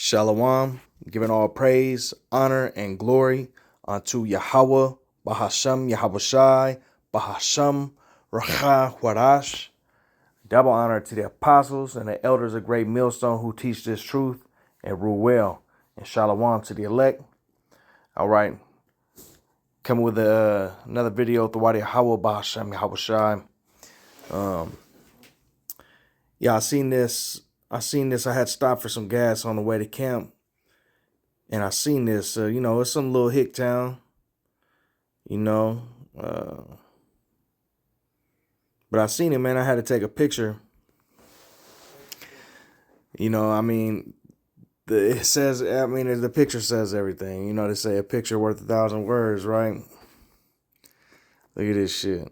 Shalom, giving all praise, honor, and glory unto Yahweh, Bahasham Yahawashi, Bahasham Racha Warash. Double honor to the apostles and the elders of Great Millstone who teach this truth and rule well. And shalom to the elect. All right, coming with another video, Thawadi Yahweh, Bahasham Yahawashi. I seen this. I had stopped for some gas on the way to camp. And I seen this, it's some little hick town, but I seen it, man. I had to take a picture. The picture says everything. They say a picture worth 1,000 words, right? Look at this shit.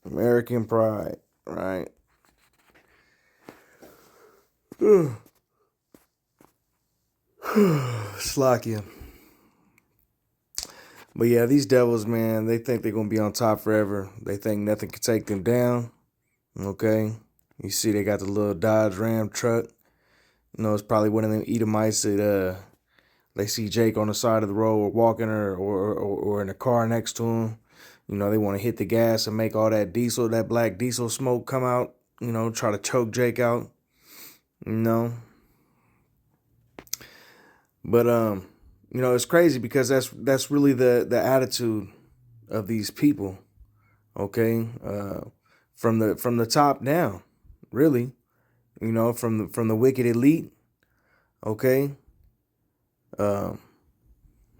American pride, right? Slakia. But yeah, these devils, man, they think they're going to be on top forever. They think nothing can take them down. Okay. You see they got the little Dodge Ram truck. It's probably one of them Edomites that they see Jake on the side of the road or walking or in a car next to him. They want to hit the gas and make all that black diesel smoke come out. Try to choke Jake out. But it's crazy because that's really the attitude of these people. Okay, from the top down, really, from the wicked elite. Okay, the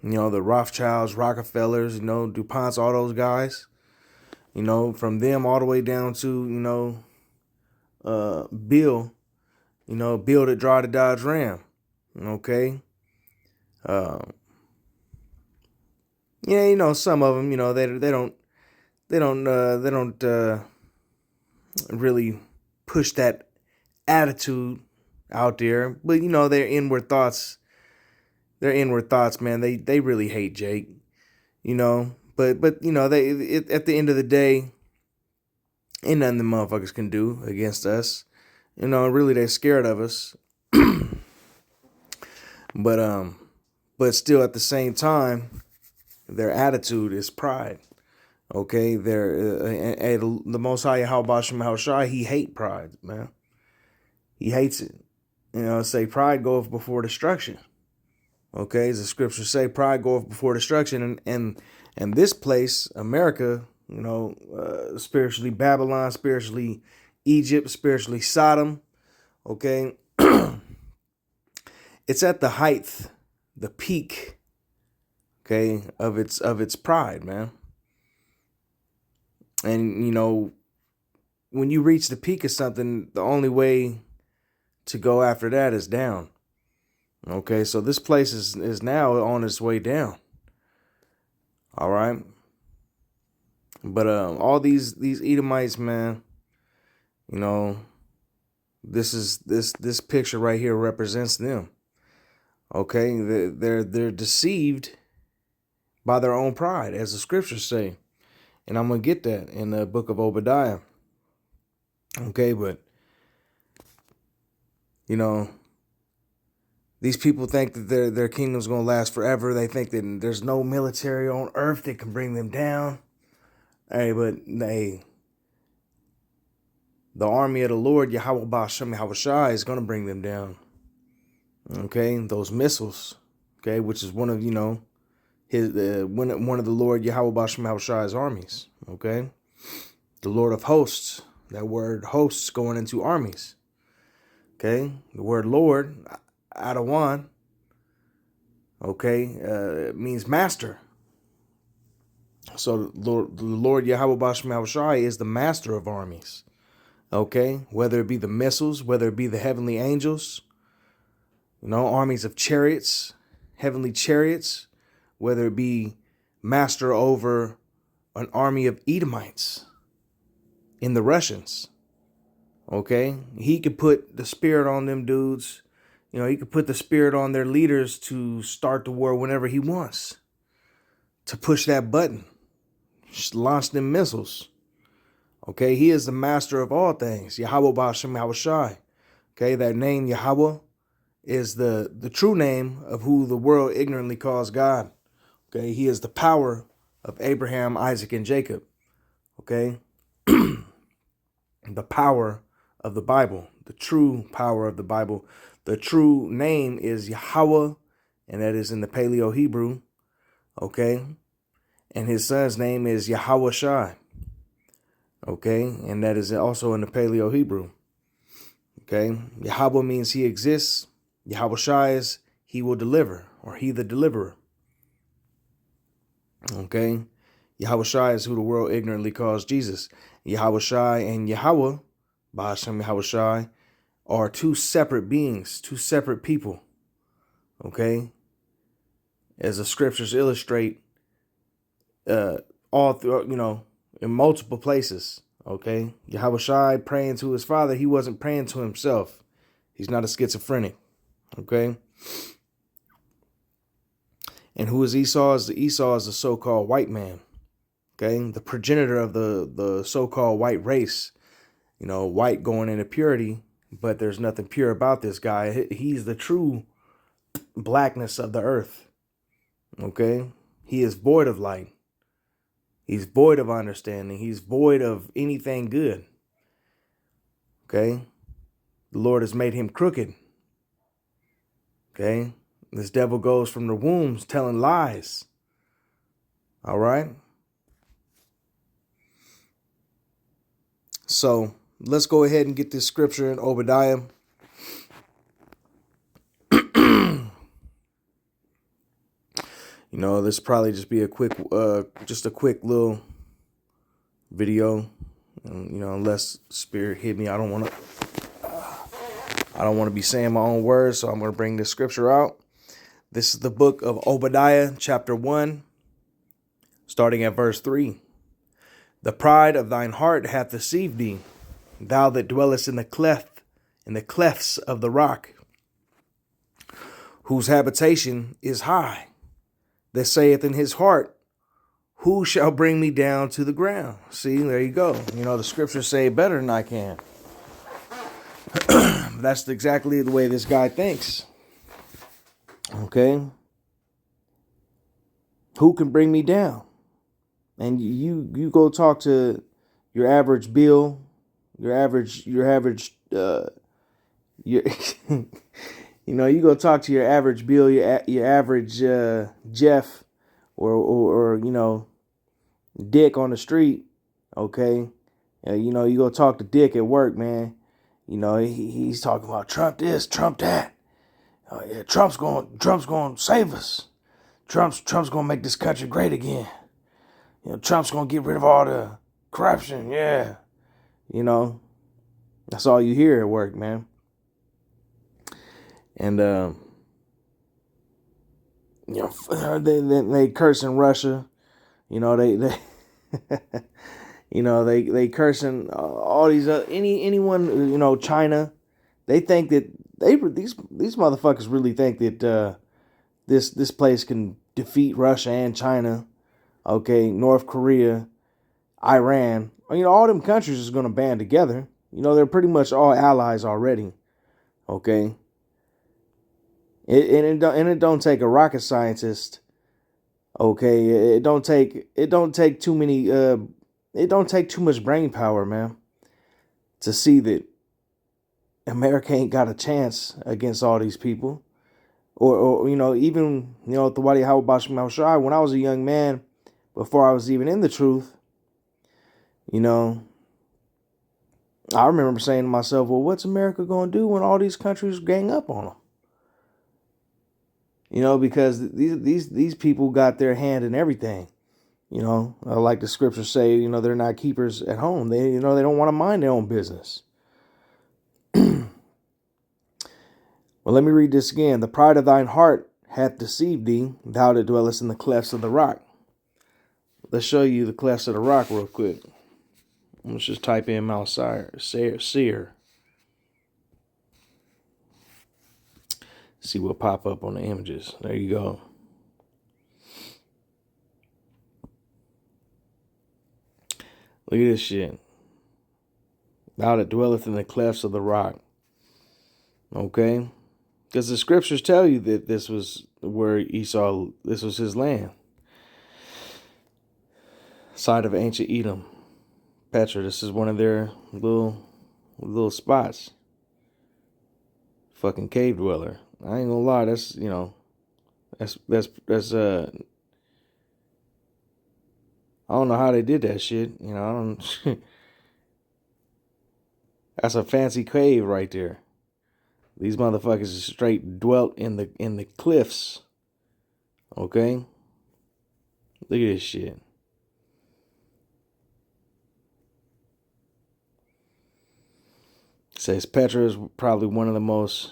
Rothschilds, Rockefellers, DuPonts, all those guys. From them all the way down to Bill. Bill that drive the Dodge Ram. Okay. Some of them, they don't really push that attitude out there, but their inward thoughts, man, they really hate Jake, but they at the end of the day, ain't nothing the motherfuckers can do against us, really they're scared of us, but still at the same time, their attitude is pride. Okay, the Most High Yahweh, he hate pride, man. He hates it. Say pride goeth before destruction. Okay, as the scriptures say, pride goeth before destruction, and this place, America, spiritually Babylon, spiritually Egypt, spiritually Sodom. Okay, it's at the height, the peak, okay, of its pride, man. And when you reach the peak of something, the only way to go after that is down. Okay, so this place is now on its way down. All right. But all these Edomites, man, this picture right here represents them. Okay, they're deceived by their own pride, as the scriptures say. And I'm going to get that in the book of Obadiah. Okay, but, these people think that their kingdom's going to last forever. They think that there's no military on earth that can bring them down. The army of the Lord, Yahweh Ba'ashem Yahawashi, is going to bring them down. Okay, those missiles, okay, which is one of, one of the Lord Yahweh Ba'ashem Yahawashi's armies, okay? The Lord of hosts, that word hosts going into armies, okay? The word Lord, Adawan, okay, means master. So the Lord Yahweh Ba'ashem Yahawashi is the master of armies, okay? Whether it be the missiles, whether it be the heavenly angels, armies of chariots, heavenly chariots, whether it be master over an army of Edomites in the Russians. Okay? He could put the spirit on them dudes. He could put the spirit on their leaders to start the war whenever he wants. To push that button. Just launch them missiles. Okay? He is the master of all things. Yahweh Ba'ashem Yahawashi. Okay? That name Yahweh is the true name of who the world ignorantly calls God. Okay, he is the power of Abraham, Isaac, and Jacob. Okay, the power of the Bible, the true power of the Bible. The true name is Yahweh, and that is in the Paleo Hebrew. Okay, and his son's name is Yahweh Shai. Okay, and that is also in the Paleo Hebrew. Okay, Yahweh means he exists. Yahweh Shai is he will deliver, or he the deliverer. Okay, Yahweh Shai is who the world ignorantly calls Jesus. Yahweh Shai and Yahweh, Ba'ashem Yahweh Shai, are two separate beings, two separate people. Okay, as the scriptures illustrate, all through, in multiple places. Okay, Yahweh Shai praying to his father, he wasn't praying to himself. He's not a schizophrenic. Okay, and who is Esau? Esau is the so-called white man. Okay, the progenitor of the so-called white race. White going into purity, but there's nothing pure about this guy. He's the true blackness of the earth. Okay, he is void of light. He's void of understanding. He's void of anything good. Okay, the Lord has made him crooked. Okay, this devil goes from the wombs telling lies. All right. So let's go ahead and get this scripture in Obadiah. This probably just be a quick little video. Unless Spirit hit me, I don't want to be saying my own words, so I'm going to bring this scripture out. This is the book of Obadiah, chapter 1, starting at verse 3. The pride of thine heart hath deceived thee, thou that dwellest in the clefts of the rock, whose habitation is high, that saith in his heart, who shall bring me down to the ground? See, there you go. The scriptures say it better than I can. That's exactly the way this guy thinks. Okay? Who can bring me down? And you go talk to your average Bill, your average you go talk to your average Bill, your average Jeff, or Dick on the street. Okay, you go talk to Dick at work, man. He's talking about Trump this, Trump that. Yeah, Trump's going to save us. Trump's going to make this country great again. Trump's going to get rid of all the corruption. Yeah. That's all you hear at work, man. And, they cursing Russia. They cursing all these, anyone, China. They think that these motherfuckers really think that, this place can defeat Russia and China. Okay, North Korea, Iran, all them countries is going to band together. They're pretty much all allies already. Okay. It don't take a rocket scientist. Okay, it don't take too many. It don't take too much brain power, man, to see that America ain't got a chance against all these people. Or even Thawadi Hawabashim Shai, when I was a young man, before I was even in the truth, I remember saying to myself, well, what's America going to do when all these countries gang up on them? Because these people got their hand in everything. Like the scriptures say, they're not keepers at home. They, they don't want to mind their own business. Well, let me read this again. The pride of thine heart hath deceived thee, thou that dwellest in the clefts of the rock. Let's show you the clefts of the rock real quick. Let's just type in Mount Seir. See what pop up on the images. There you go. Look at this shit. Thou that dwelleth in the clefts of the rock. Okay. Because the scriptures tell you that this was where Esau, this was his land. Side of ancient Edom. Petra, this is one of their little spots. Fucking cave dweller. I ain't gonna lie, that's, you know, that's I don't know how they did that shit. You know, I don't that's a fancy cave right there. These motherfuckers straight dwelt in the cliffs. Okay? Look at this shit. It says Petra is probably one of the most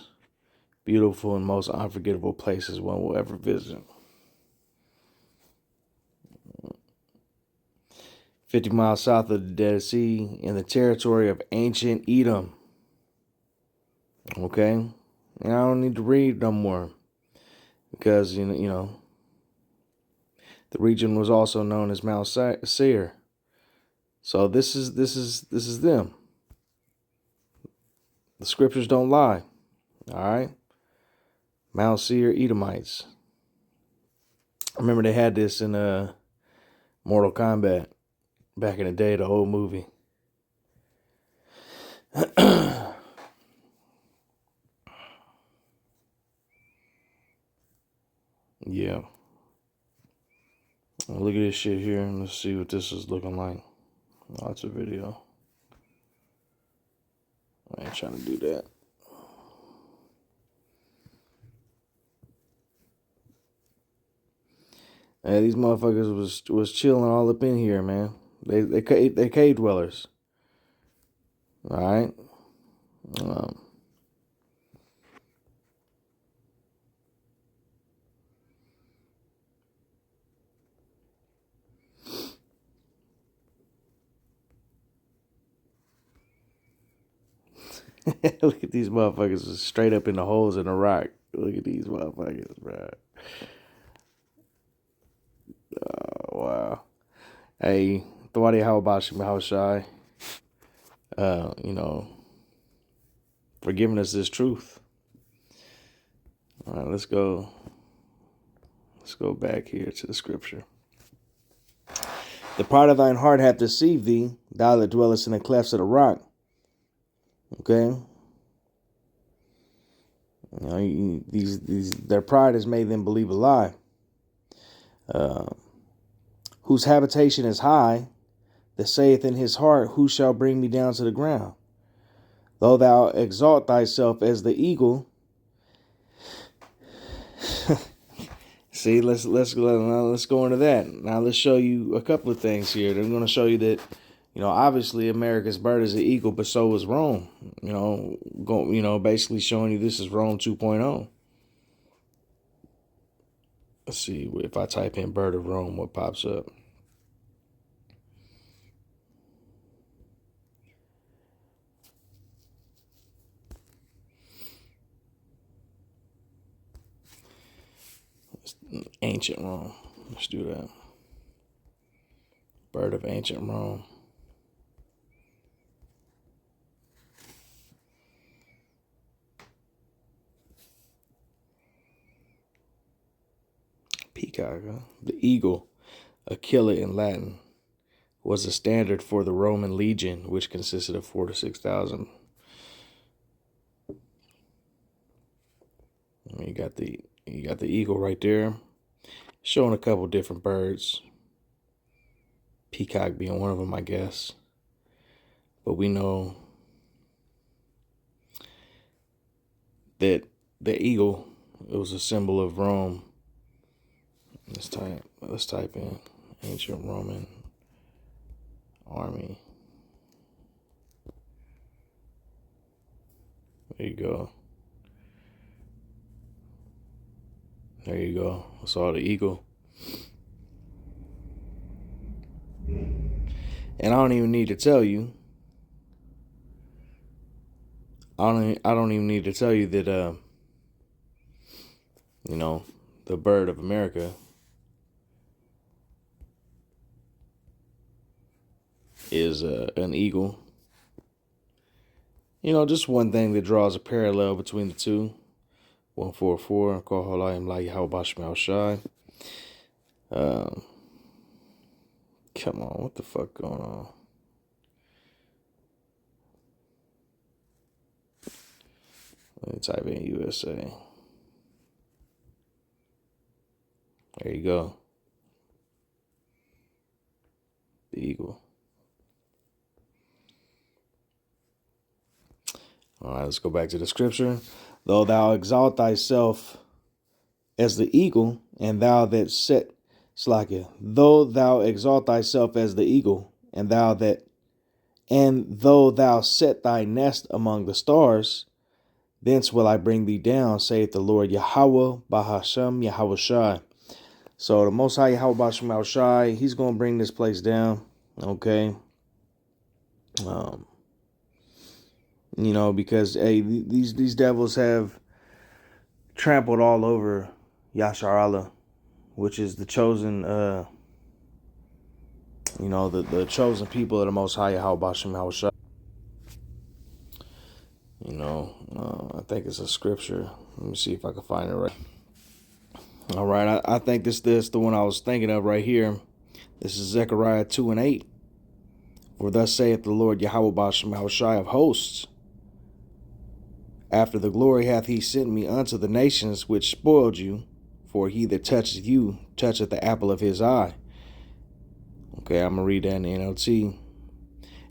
beautiful and most unforgettable places one will ever visit. 50 miles south of the Dead Sea in the territory of ancient Edom. Okay? And I don't need to read no more. Because, you know, the region was also known as Mount Seir. So this is them. The scriptures don't lie. All right? Mount Seir Edomites. I remember they had this in Mortal Kombat back in the day, the old movie. Yeah. Look at this shit here. Let's see what this is looking like. Oh, it's a video. I ain't trying to do that. Hey, these motherfuckers was chilling all up in here, man. They cave dwellers. All right. Look at these motherfuckers straight up in the holes in the rock. Look at these motherfuckers, bro. Oh, wow. Hey, Thwadi, how about you? How shy? You know, for giving us this truth. All right, let's go. Let's go back here to the scripture. The pride of thine heart hath deceived thee, thou that dwellest in the clefts of the rock. Okay. You know, these their pride has made them believe a lie. Whose habitation is high, that saith in his heart, who shall bring me down to the ground? Though thou exalt thyself as the eagle. See, let's go into that. Now let's show you a couple of things here. They're going to show you that, you know, obviously America's bird is an eagle, but so is Rome. You know, basically showing you this is Rome 2.0. Let's see if I type in bird of Rome, what pops up. Ancient Rome. Let's do that. Bird of ancient Rome. Peacock, huh? The eagle, Aquila in Latin, was a standard for the Roman legion, which consisted of 4,000 to 6,000. You got the eagle right there, showing a couple different birds. Peacock being one of them, I guess. But we know that the eagle, it was a symbol of Rome. Let's type in ancient Roman army. There you go. There you go. I saw the eagle. And I don't even need to tell you. I don't even need to tell you that you know, the bird of America is an eagle. You know, just one thing that draws a parallel between the two. 144. Call Halayim La Yahweh Bashmi Shai. Come on, what the fuck going on? Let me type in USA. There you go. The eagle. All right, let's go back to the scripture. Though thou exalt thyself as the eagle, and thou that set Slakia. Though thou exalt thyself as the eagle, and though thou set thy nest among the stars, thence will I bring thee down, saith the Lord Yahweh Bahasham Yahweh Shai. So the Most High Yahweh Bahasham Shai, he's going to bring this place down. Okay. Because hey, these devils have trampled all over Yashar Allah, which is the chosen, the chosen people of the Most High Yahweh Bahasham Shai. I think it's a scripture. Let me see if I can find it right. All right, I think this the one I was thinking of right here. This is Zechariah 2:8. For thus saith the Lord Yahweh Basham Shai of hosts, after the glory hath he sent me unto the nations which spoiled you, for he that toucheth you toucheth the apple of his eye. Okay, I'm going to read that in the NLT.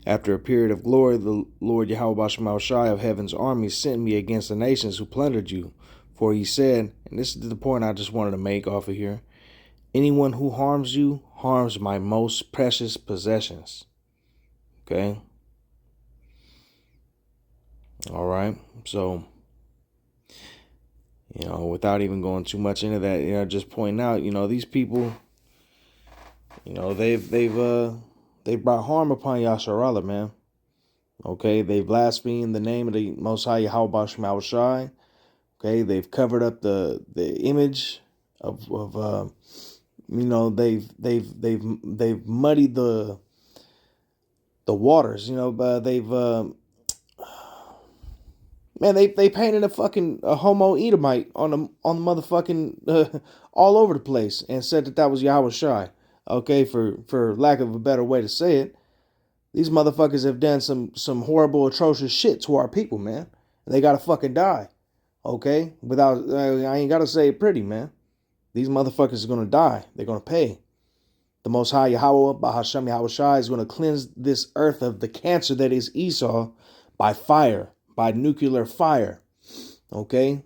After a period of glory, the Lord Yahweh Basham Shai of heaven's armies sent me against the nations who plundered you. For he said, and this is the point I just wanted to make off of here, anyone who harms you harms my most precious possessions. Okay? All right. So, without even going too much into that, just pointing out, these people, they've brought harm upon Yashar Allah, man. Okay, they blasphemed the name of the Most High Yahweh Basham Shai. Okay, they've covered up the image of they've muddied the waters. They painted a homo Edomite on the motherfucking all over the place and said that was Yahweh Shai. Okay, for lack of a better way to say it, these motherfuckers have done some horrible, atrocious shit to our people, man. They gotta fucking die. Okay, I ain't gotta say it pretty, man. These motherfuckers are gonna die. They're gonna pay. The Most High Yahweh Bahasham Yahweh Shai is gonna cleanse this earth of the cancer that is Esau by fire, by nuclear fire. Okay.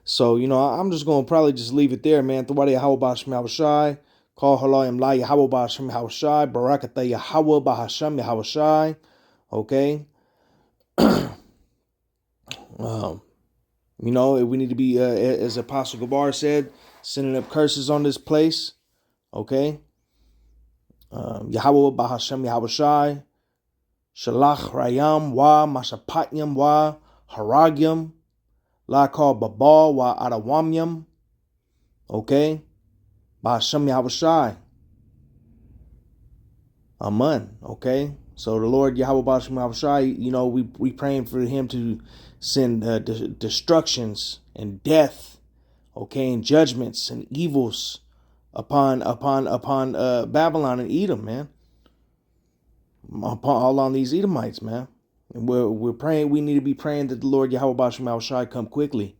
So I'm just gonna probably just leave it there, man. Thawadi Yahweh Bahasham Yahweh Shai. Call Halayim La Yahweh Bahasham Yahweh Shai. Barakatah Yahweh Bahasham Yahweh Shai. Okay. We need to be, as Apostle Gabar said, sending up curses on this place. Okay. Yahweh Bahasham Yahweh Shai. Shalach Rayam Wa Mashapatyam Wa Haragyam. La Kal Babal Wa Adawamyam. Okay. Bahasham Yahweh Shai. Amen. Okay. So the Lord Yahweh Bahasham Yahweh Shai, we praying for him to send destructions and death, okay, and judgments and evils upon Babylon and Edom, man. Upon all on these Edomites, man. And we're praying, we need to be praying that the Lord Yahweh Basham Yahweh Shai come quickly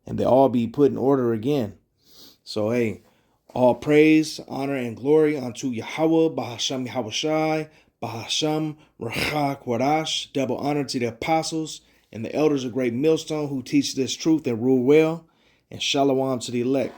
and they all be put in order again. So hey, all praise, honor, and glory unto Yahweh Bahasham Yahweh Shai, Bahasham Rachak Warash. Double honor to the apostles and the elders of Great Millstone who teach this truth and rule well. And shalom to the elect.